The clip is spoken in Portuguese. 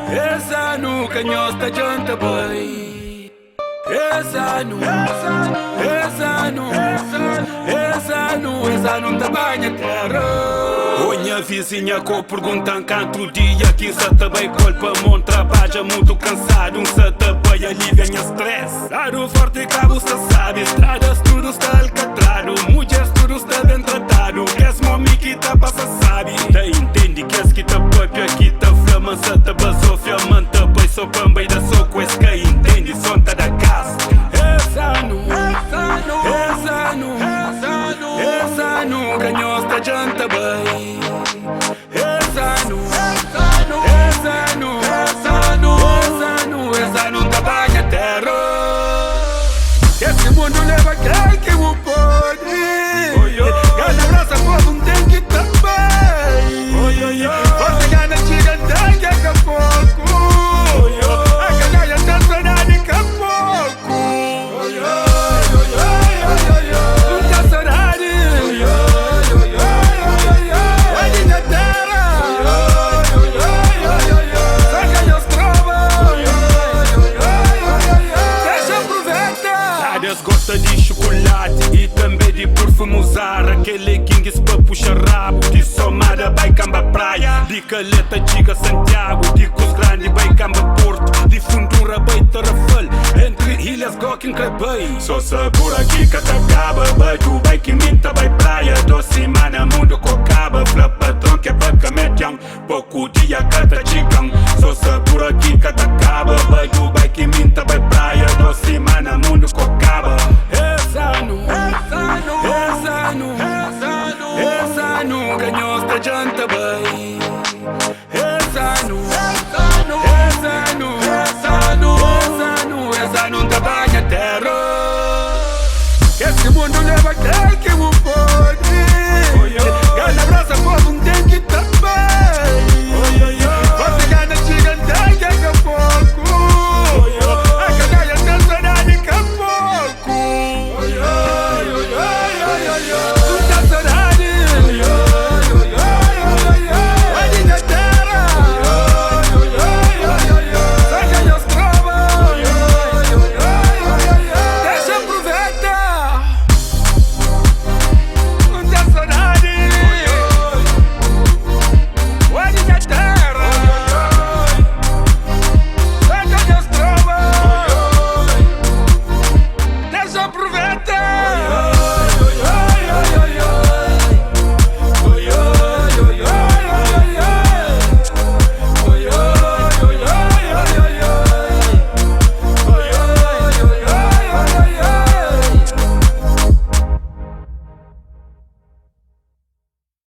Ezanu, canhosta janta bem. Ezanu, tabanha terra. Minha vizinha com perguntam canto dia que se também colpa mon trabalha muito cansado, se também alivia stress. Aro forte cabo se sabe, estradas tudo está alcatrado, mulheres tudo está bem tratado, que as momi que tá passa sabe. Tá entende que as que tá própria que tá flama, se tá basou fiamanta, pois só pambei da soco, es que entende, son tá da casa. Ezanu, canhosta janta bem. Ezanu, tabanha terra. Esse mundo leva quem que o pode. Cada abraça povo não tem que também. Forte gana chega tem que acabou. A canalha tá sonando em pouco. Nunca sonade. Vai de terra. Saca e os trova. Deixa aproveitar. Áreas gosta de chocolate e também de perfume usar. Aquele Kings pra puxar rabo. De Somada vai camba praia. De Caleta diga Santiago. De Cus Grande vai camba Porto. De Fundura vai Tarrafal. Entre ilhas Gokin Crebei. Só sabor aqui que acaba. Vai tu vai que minta vai praia. 2 semanas mundo cocaba. Flap patrão que é vaca medião. Pouco dia cata chicão. Só sabor aqui que acaba. Vai tu vai que minta vai praia. 2